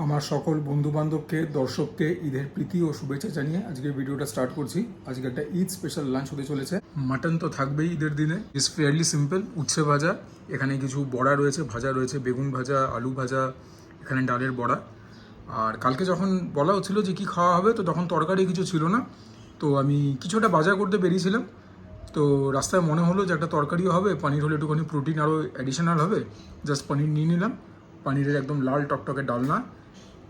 আমার সকল বন্ধুবান্ধবকে দর্শককে ঈদের প্রীতি ও শুভেচ্ছা জানিয়ে আজকের ভিডিওটা স্টার্ট করছি। আজকে একটা ঈদ স্পেশাল লাঞ্চ হতে চলেছে। মাটন তো থাকবেই ঈদের দিনে। It's fairly simple. উচ্ছে ভাজা, এখানে কিছু বড়া রয়েছে, ভাজা রয়েছে, বেগুন ভাজা, আলু ভাজা, এখানে ডালের বড়া। আর কালকে যখন বলা হচ্ছিল যে কী খাওয়া হবে, তো তখন তরকারি কিছু ছিল না, তো আমি কিছুটা বাজার করতে বেরিয়েছিলাম। তো রাস্তায় মনে হলো যে একটা তরকারিও হবে, পনির হলে একটুখানি প্রোটিন আরও অ্যাডিশনাল হবে। জাস্ট পনির নিয়ে নিলাম। পনিরের একদম লাল টকটকে ডালনা,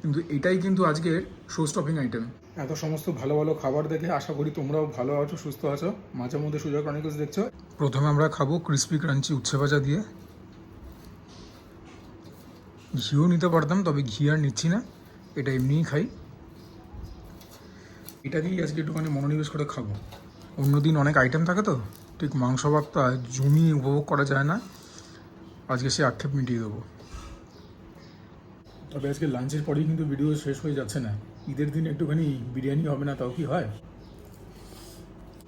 কিন্তু এটাই কিন্তু আজকের শো স্টপিং আইটেম। এত সমস্ত ভালো ভালো খাবার দেখে আশা করি তোমরাও ভালো আছো, সুস্থ আছো। মাঝে মধ্যে সুজয় ক্রনিকলস দেখছো। প্রথমে আমরা খাবো ক্রিস্পি ক্রাঞ্চি উচ্ছে ভাজা দিয়ে। ঘিও নিতে পারতাম, তবে ঘি আর নিচ্ছি না, এটা এমনিই খাই। এটা দিয়েই আজকে একটুখানি মনোনিবেশ করে খাবো। অন্যদিন অনেক আইটেম থাকে তো, ঠিক মাংস ভাতটা জমিয়ে উপভোগ করা যায় না। আজকে সে আক্ষেপ মিটিয়ে দেবো। তবে আজকে লাঞ্চের পরেই কিন্তু ভিডিও শেষ হয়ে যাচ্ছে না। ঈদের দিন একটুখানি বিরিয়ানি হবে না, তাও কি হয়?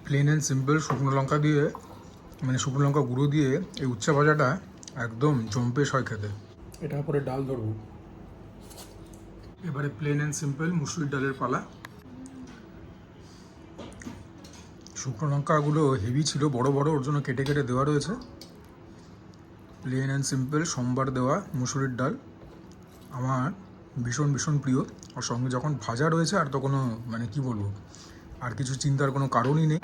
প্লেন অ্যান্ড সিম্পল শুকনো লঙ্কা দিয়ে, মানে শুকনো লঙ্কা গুঁড়ো দিয়ে এই উচ্ছে ভাজাটা একদম জম্পেশ হয় খেতে। এটার পরে ডাল ধরবো। এবারে প্লেন অ্যান্ড সিম্পল মুসুরির ডালের পালা। শুকনো লঙ্কাগুলো হেভি ছিল, বড় বড়, ওর জন্য কেটে কেটে দেওয়া রয়েছে। প্লেন অ্যান্ড সিম্পল সোমবার দেওয়া মুসুরির ডাল আমার ভীষণ ভীষণ প্রিয়। আর সঙ্গে যখন ভাজা রয়েছে, আর তো কোনো মানে কি বলবো, আর কিছু চিন্তার কোনো কারণই নেই।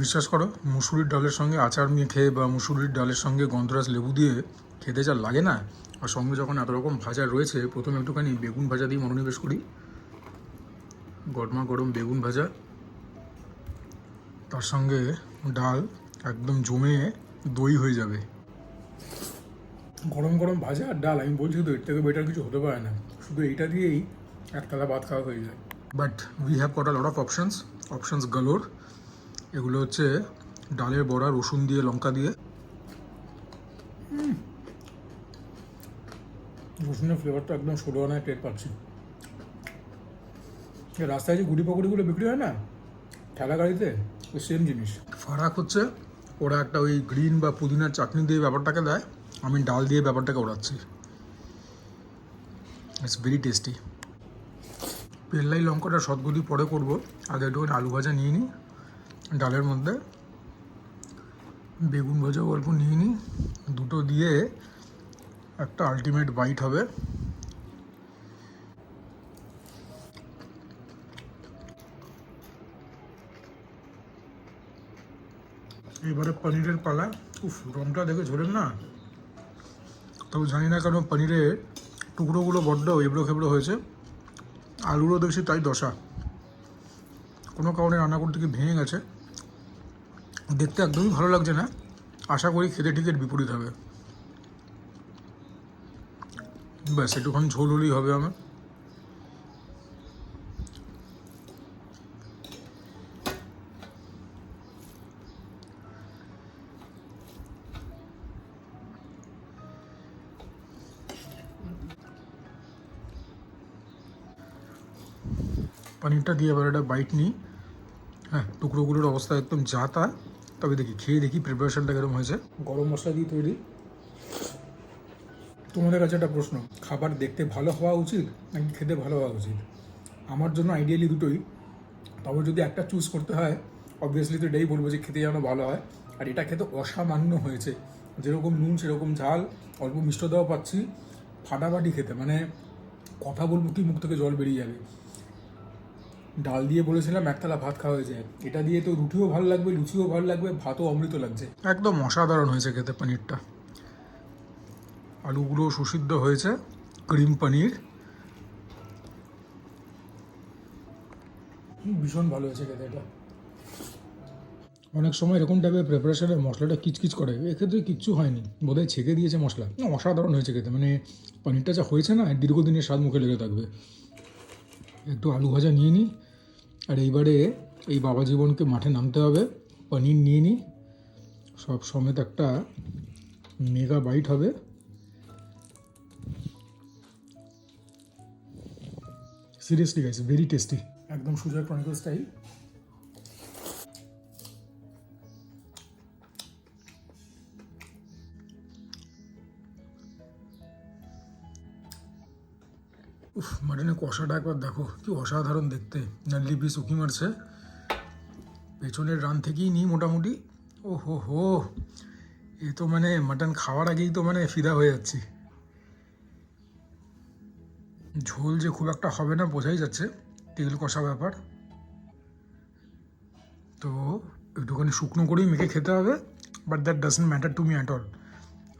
বিশ্বাস করো, মুসুরির ডালের সঙ্গে আচার মেখে বা মুসুরির ডালের সঙ্গে গন্ধরাজ লেবু দিয়ে খেতে যা লাগে না। আর সঙ্গে যখন এত রকম ভাজা রয়েছে, প্রথমে একটুখানি বেগুন ভাজা দিয়ে মনোনিবেশ করি। গরমা গরম বেগুন ভাজা, তার সঙ্গে ডাল, একদম জমে দই হয়ে যাবে। গরম গরম ভাজা আর ডাল, আমি বলছি তো এর থেকে বেটার কিছু হতে পারে না। শুধু এইটা দিয়েই এক থালা ভাত খাওয়া হয়ে যায়। But we have got a lot of options galore. এগুলো হচ্ছে ডালের বড়া, রসুন দিয়ে, লঙ্কা দিয়ে। রসুনের ফ্লেভারটা একদম ষোলো আনায় টের পাচ্ছি। রাস্তায় যে গুড়ি পকড়িগুলো বিক্রি হয় না ঠেলা গাড়িতে, ওই সেম জিনিস। ফারাক হচ্ছে ওরা একটা ওই গ্রিন বা পুদিনার চাটনি দিয়ে ব্যাপারটাকে দেয়, আমি ডাল দিয়ে ব্যাপারটাকে ওড়াচ্ছি। It's very tasty. পেল্লাই লঙ্কাটা সদগুলি পরে করবো, আগে একটুখানি আলু ভাজা নিয়ে নিই, ডালের মধ্যে বেগুন ভাজাও অল্প নিয়ে নিই, দুটো দিয়ে একটা আলটিমেট বাইট হবে। এবারে পনিরের পালা। উফ, রংটা দেখে ঝোলেন না, তবে জানি না কেন পনিরের টুকরোগুলো বড্ড এবড়ো খেবড়ো হয়েছে। আলুরও দেখছি তাই দশা, কোনো কারণে রান্না করতে গিয়ে ভেঙে গেছে। দেখতে একদমই ভালো লাগছে না। আশা করি খেতে ঠিক এর বিপরীত হবে। ব্যাস একটুখানি ঝোল হলেই হবে আমার। পনিরটা দিয়ে এবার একটা বাইট নিই। হ্যাঁ, টুকরোগুলোর অবস্থা একদম যা তা। তবে দেখি খেয়ে দেখি প্রিপারেশনটা কেরম হয়েছে। গরম মশলা দিয়ে তৈরি। তোমাদের কাছে একটা প্রশ্ন, খাবার দেখতে ভালো হওয়া উচিত নাকি খেতে ভালো হওয়া উচিত? আমার জন্য আইডিয়ালি দুটোই। তবে যদি একটা চুজ করতে হয়, অবভিয়াসলি তো এটাই বলবো যে খেতে যেন ভালো হয়। আর এটা খেতে অসামান্য হয়েছে, যেরকম নুন সেরকম ঝাল, অল্প মিষ্টতাও পাচ্ছি, ফাটাফাটি খেতে, মানে কথা বলবো কি মুখ থেকে জল বেরিয়ে যাবে। ডাল দিয়ে বলেছিলাম একতলা ভাত খাওয়া হয়ে যায়, এটা দিয়ে তো রুটিও ভালো লাগবে, লুচিও ভালো লাগবে, ভাতও অমৃত লাগছে। একদম অসাধারণ হয়েছে খেতে পনিরটা। আলুগুলো সুসিদ্ধ হয়েছে, ক্রিম পনির ভীষণ ভালো হয়েছে খেতে এটা। অনেক সময় এরকম টাইপের প্রিপারেশনে মশলাটা কিচকিচ করে, এক্ষেত্রে কিচ্ছু হয়নি, বোধহয় ছেঁকে দিয়েছে মশলা। অসাধারণ হয়েছে খেতে, মানে পনিরটা যা হয়েছে না, দীর্ঘদিনের স্বাদ মুখে লেগে থাকবে। একটু আলু ভাজা নিয়ে নিই, আর এইবারে এই বাবা জীবনকে মাঠে নামতে হবে। পনির নিয়ে নিই, সব সমেত একটা মেগা বাইট হবে। সিরিয়াসলি গাইস, ভেরি টেস্টি, একদম সুজয় ক্রনিকল স্টাইল। উফ, মাটনের কষাটা একবার দেখো কি অসাধারণ দেখতে। নাল্লি পিস উঁকি মারছে, পেছনের রান থেকেই নিই মোটামুটি। ও হো হো, এ তো মানে মাটন খাওয়ার আগেই তো মানে ফিদা হয়ে যাচ্ছি। ঝোল যে খুব একটা হবে না বোঝাই যাচ্ছে, তেল কষা ব্যাপার। তো একটুখানি শুকনো করেই মেখে খেতে হবে, but that doesn't matter to me at all.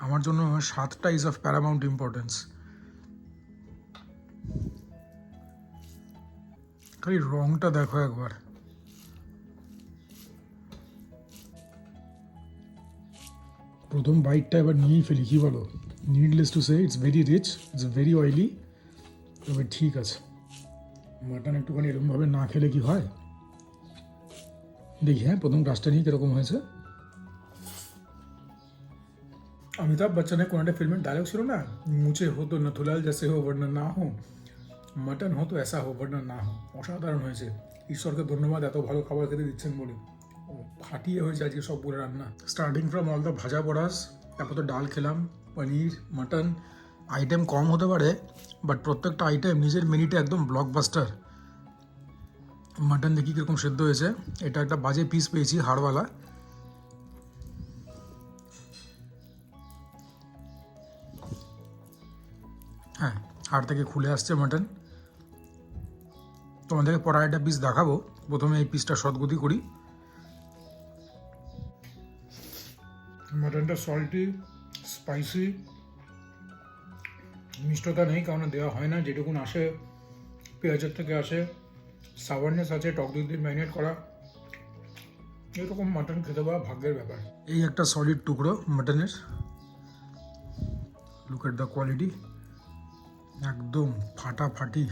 আমার জন্য স্বাদটা ইজ অফ প্যারামাউন্ট ইম্পর্টেন্স। খালি রংটা দেখো একবার। প্রথম বাইটটা এবার নিয়েই ফেলি, কি বলো? Needless to say it's very rich, it's very oily, তবে ঠিক আছে। মাটন একটুখানি এরকমভাবে না খেলে কি হয়? দেখি হ্যাঁ, প্রথম গাছটা নিয়ে কীরকম হয়েছে। অমিতাভ বচ্চনের কোনো একটা ফিল্মের ডায়লগ ছিল না, মুঝে হো তো নথুলাল জেসে হো বর্ণা না হো, মাটন হো তো এসা হো বর্ণা না হো। অসাধারণ হয়েছে, ঈশ্বরকে ধন্যবাদ এত ভালো খাবার খেতে দিচ্ছেন বলে। ফাটিয়ে হয়েছে আজকে সবগুলো রান্না, স্টার্টিং ফ্রম অল দ্য ভাজা পড়াস, তারপর তো ডাল খেলাম, পনির, মাটন। আইটেম কম হতে পারে, বাট প্রত্যেকটা আইটেম নিজের মিনিটে একদম ব্লকবাস্টার। মাটন দেখি কীরকম সেদ্ধ হয়েছে। এটা একটা বাজে পিস পেয়েছি, হাড়ওয়ালা। হ্যাঁ, হাড় থেকে খুলে আসছে মাটন। তোমাদেরকে পরে একটা পিস দেখাবো, প্রথমে এই পিসটা সদগতি করি। মাটনটা সল্টি, স্পাইসি, মিষ্টতা নেই কারণ দেওয়া হয় না, যেটুকুন আসে পেঁয়াজের থেকে আসে। সাওয়ারনেস আছে, টক দই দিয়ে ম্যারিনেট করা। এরকম মাটন খেতে পাওয়া ভাগ্যের ব্যাপার। এই একটা সলিড টুকরো মাটনের, লুক এট দ্য কোয়ালিটি, একদম ফাটাফাটি।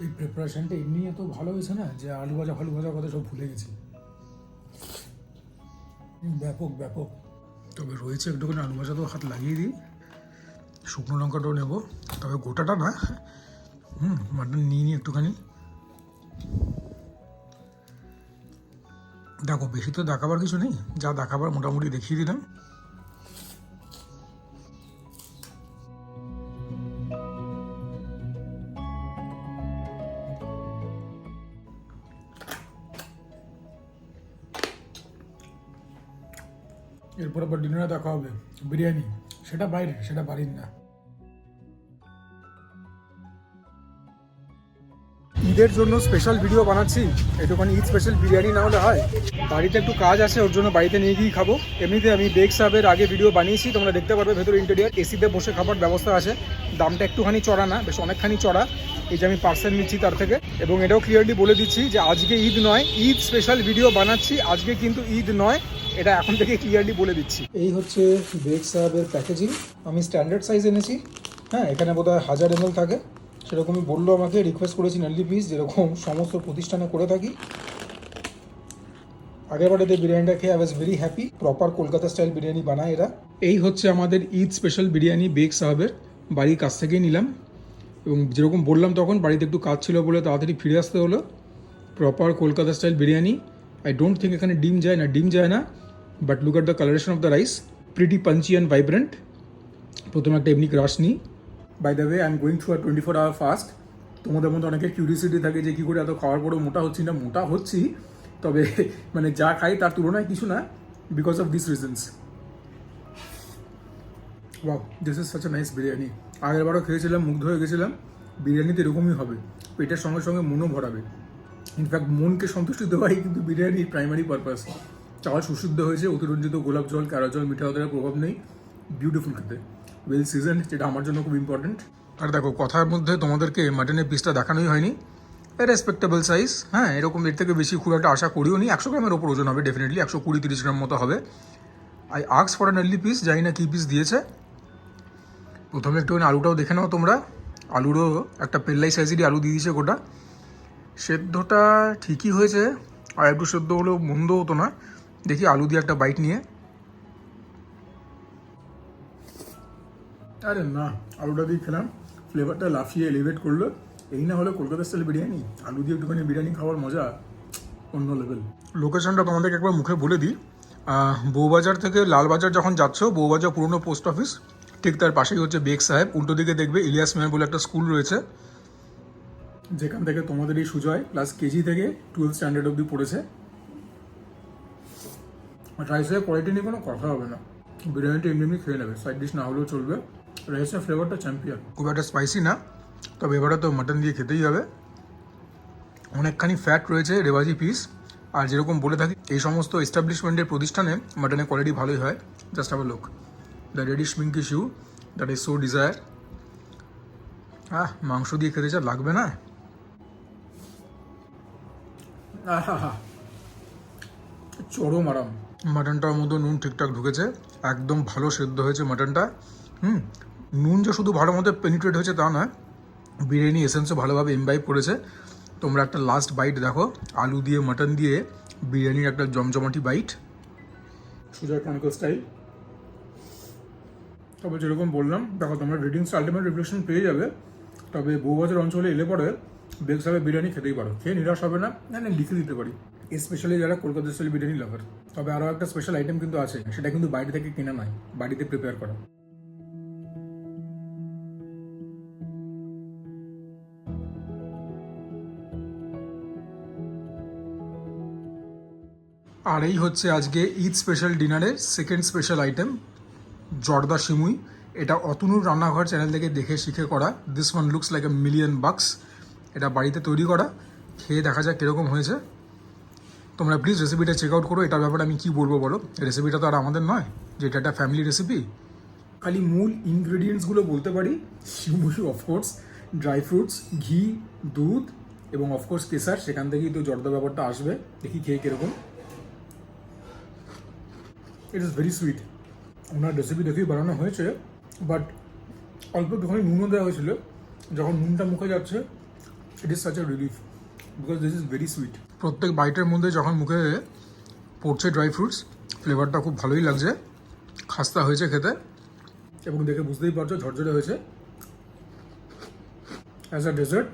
এই প্রিপারেশনটা এমনি এত ভালো হয়েছে না যে আলু ভাজার কথা সব ভুলে গেছি। ব্যাপক ব্যাপক। তবে রয়েছে একটুখানি আলু ভাজা, তো হাত লাগিয়ে দিই। শুকনো লঙ্কাটাও নেবো, তবে গোটাটা না। মাটন নিয়ে একটুখানি। দেখো বেশি তো দেখাবার কিছু নেই, যা দেখাবার মোটামুটি দেখিয়ে দিলাম। এরপর আবার ডিনারে দেখা হবে, বিরিয়ানি। সেটা বাইরের, সেটা বাড়ির না। ঈদের জন্য স্পেশাল ভিডিও বানাচ্ছি, একটুখানি ঈদ স্পেশাল বিরিয়ানি না হলে হয়। বাড়িতে একটু কাজ আছে, ওর জন্য বাড়িতে নিয়ে গিয়ে খাবো। এমনিতে আমি বেক সাহেবের আগে ভিডিও বানিয়েছি, তোমরা দেখতে পারবে। ভেতরে ইন্টেরিয়ার এসিতে বসে খাবার ব্যবস্থা আছে। দামটা একটুখানি চড়া না, বেশ অনেকখানি চড়া। এই যে আমি পার্সেল নিচ্ছি তার থেকে। এবং এটাও ক্লিয়ারলি বলে দিচ্ছি যে আজকে ঈদ নয়, ঈদ স্পেশাল ভিডিও বানাচ্ছি, আজকে কিন্তু ঈদ নয়, এটা এখন থেকে ক্লিয়ারলি বলে দিচ্ছি। এই হচ্ছে বেক সাহেবের প্যাকেজিং। আমি স্ট্যান্ডার্ড সাইজ এনেছি। হ্যাঁ, এখানে বোধহয় 1000 ml থাকে, সেরকমই বললো আমাকে। রিকোয়েস্ট করেছি নাল্লি পিস, যেরকম সমস্ত প্রতিষ্ঠানে করে থাকি। আগের বারেতে বিরিয়ানিটা খেয়ে I was very happy. Proper Kolkata style biryani বানায় এরা। এই হচ্ছে আমাদের ঈদ স্পেশাল বিরিয়ানি বেক সাহেবের, বাড়ির কাছ থেকেই নিলাম। এবং যেরকম বললাম তখন, বাড়িতে একটু কাজ ছিল বলে তাড়াতাড়ি ফিরে আসতে হলো। Proper Kolkata style biryani. I don't think এখানে ডিম যায় না, but look at the colouration of the rice, pretty punchy and vibrant. প্রথমে একটা এমনি ক্রাশ নিই। By the way, I am going through a 24-hour fast. তোমাদের মধ্যে অনেকের কিউরিয়াসিটি থাকে যে কী করে এত খাওয়ার পরেও মোটা হচ্ছি না। মোটা হচ্ছি, তবে মানে যা খাই তার তুলনায় কিছু না, because of this reasons. Wow, this is such a nice biryani. আগের বারও খেয়েছিলাম, মুগ্ধ হয়ে গেছিলাম। বিরিয়ানিতে এরকমই হবে, পেটের সঙ্গে সঙ্গে মনও ভরাবে। ইনফ্যাক্ট মনকে সন্তুষ্টি দেওয়াই কিন্তু বিরিয়ানির প্রাইমারি পারপাস। চাল সুশুদ্ধ হয়েছে, অতিরঞ্জিত গোলাপ জল, কারা জল, মিঠা আদারের প্রভাব নেই। বিউটিফুল খেতে, ওয়েল সিজন, যেটা আমার জন্য খুব ইম্পর্টেন্ট। আর দেখো, কথার মধ্যে তোমাদেরকে মাটনের পিসটা দেখানোই হয়নি। Respectable size. হ্যাঁ, এরকম এর থেকে বেশি খুব একটা আশা করিও নি। 100 গ্রামের ওপর ওজন হবে ডেফিনেটলি, 120-30 গ্রাম মতো হবে। আই আক্স ফর অ্যান আর্লি পিস, জানি না কী পিস দিয়েছে। প্রথমে একটুখানি আলুটাও দেখে নাও তোমরা। আলুরও একটা পেল্লাই সাইজেরই আলু দিয়ে দিয়েছে গোটা। সেদ্ধটা ঠিকই হয়েছে, আর একটু সেদ্ধ হলেও মন্দ হতো না। দেখি আলু দিয়ে একটা বাইট নিয়ে। আরে না, আলুটা দিয়ে খেলাম, ফ্লেভারটা লাফিয়ে এলিভেট করলো। এই না হলে কলকাতা স্টাইল বিরিয়ানি, আলু দিয়ে একটুখানি বিরিয়ানি খাওয়ার মজা অন্য লেভেল। লোকেশনটা তোমাদেরকে একবার মুখে বলে দিই, বউবাজার থেকে লালবাজার যখন যাচ্ছ, বউবাজার পুরনো পোস্ট অফিস, ঠিক তার পাশেই হচ্ছে বেগ সাহেব। উল্টো দিকে দেখবে ইলিয়াস মেয়ার বলে একটা স্কুল রয়েছে, যেখান থেকে তোমাদের এই সুজয় ক্লাস কেজি থেকে 12th স্ট্যান্ডার্ড অবধি পড়েছে। রাইসের কোয়ালিটি নিয়ে কোনো কথা হবে না, বিরিয়ানিটা এমনি খেয়ে নেবে, সাইড ডিশ না হলেও চলবে। রাইসের ফ্লেভারটা চ্যাম্পিয়ন, খুব একটা স্পাইসি না, তবে এবারে তো মাটন দিয়ে খেতেই হবে। অনেকখানি ফ্যাট রয়েছে, রেওয়াজি পিস। আর যেরকম বলে থাকি, এই সমস্ত এস্টাবলিশমেন্টের প্রতিষ্ঠানে মাটনের কোয়ালিটি ভালোই হয়। Just have a look, the reddish pinky hue that is so desire. মাংস দিয়ে খেতে যা লাগবে না, চরম আরাম। মাটনটার মধ্যে নুন ঠিকঠাক ঢুকেছে, একদম ভালো সেদ্ধ হয়েছে মাটনটা। নুন যে শুধু ভালো মতো পেনিট্রেট হয়েছে তা নয়, বিরিয়ানি এসেন্সও ভালোভাবে ইমবাইব করেছে। তোমরা একটা লাস্ট বাইট দেখো, আলু দিয়ে মাটন দিয়ে বিরিয়ানির একটা জমজমাটি বাইট, সুজয় ক্রনিকল স্টাইল। তবে যেরকম বললাম, দেখো তোমরা রেটিংস আলটিমেট রিফ্লেকশন পেয়ে যাবে। তবে বউবাজার অঞ্চলে এলে পরে বেগ সাহেবের বিরিয়ানি খেতেই পারো, খেয়ে নিরাশ হবে না, লিখে দিতে পারি, স্পেশালি যারা কলকাতা স্টাইল বিরিয়ানি লাভার। তবে আরও একটা স্পেশাল আইটেম কিন্তু আছে, সেটা কিন্তু বাইরে থেকে কেনা নয়, বাড়িতে প্রিপেয়ার করা। আর এই হচ্ছে আজকে ঈদ স্পেশাল ডিনারের সেকেন্ড স্পেশাল আইটেম, জর্দা সিমুই। এটা অতনুর রান্নাঘর চ্যানেল থেকে দেখে শিখে করা। This one looks like a million বাক্স। এটা বাড়িতে তৈরি করা, খেয়ে দেখা যাক কীরকম হয়েছে। তোমরা প্লিজ রেসিপিটা চেক আউট করো। এটার ব্যাপারে আমি কী বলবো বলো, রেসিপিটা তো আর আমাদের নয় যে এটা একটা ফ্যামিলি রেসিপি। খালি মূল ইনগ্রেডিয়েন্টসগুলো বলতে পারি, সিমুই অফকোর্স, ড্রাই ফ্রুটস, ঘি, দুধ এবং অফকোর্স কেসার, সেখান থেকেই তো জর্দা ব্যাপারটা আসবে। দেখি খেয়ে কীরকম। It is very sweet. Owner recipe দেখেই বানানো হয়েছে, বাট অল্প একটুখানি নুনও দেওয়া হয়েছিল। যখন নুনটা মুখে যাচ্ছে, it is such a relief, because this is very sweet. প্রত্যেক বাইটের মধ্যে যখন মুখে পড়ছে ড্রাই ফ্রুটস, ফ্লেভারটা খুব ভালোই লাগছে, খাস্তা হয়েছে খেতে, এবং দেখে বুঝতেই পারছো ঝরঝরে হয়েছে। অ্যাজ আ ডেজার্ট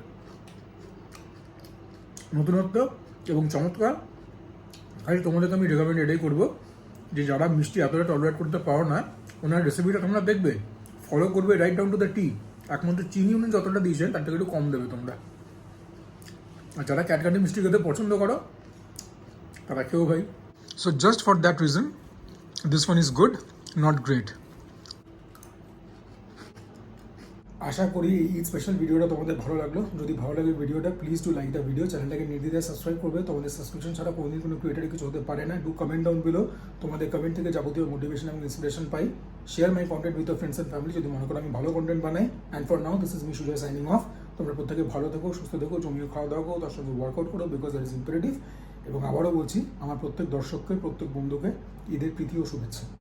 নতুনত্ব এবং চমৎকার। খালি তোমাদেরকে আমি রেকমেন্ড এটাই করবো যে যারা মিষ্টি এতটা টলারেট করতে পারো না, ওনার রেসিপিটা তোমরা দেখবে, ফলো করবে রাইট ডাউন টু দ্য টি। একমাত্র চিনি উনি যতটা দিয়েছেন তার থেকে একটু কম দেবে তোমরা। আর যারা ক্যাটকাটি মিষ্টি খেতে পছন্দ করো তারা খেয়েও ভাই। So just for that reason this one is good, not great. আশা করি এই ঈদ স্পেশাল ভিডিওটা তোমাদের ভালো লাগলো। যদি ভালো লাগে ভিডিওটা, please to like the video, চ্যানেলটাকে নির্দ্বিধায় সাবস্ক্রাইব করবে। তোমাদের সাবস্ক্রিপশন ছাড়া কোনোদিন কোনো ক্রিয়েটারে কিছু হতে পারে না। ডু কমেন্ট ডাউন বিলো, তোমাদের কমেন্ট থেকে যাবতীয় মোটিভেশন এবং ইন্সপিরেশন পাই। Share my content with friends and family, যদি মনে করো আমি ভালো কন্টেন্ট বানাই। And for now this is me Sujoy signing off. তোমরা প্রত্যেকে ভালো থেকো, সুস্থ থেকো, জমিয়ে খাওয়া দাওয়া করো, তার সঙ্গে ওয়ার্কআউট করো, বিকজ দ্যাট ইজ ইম্পারেটিভ। এবং আবারও বলছি, আমার প্রত্যেক দর্শককে, প্রত্যেক বন্ধুকে ঈদের প্রীতি ও শুভেচ্ছা।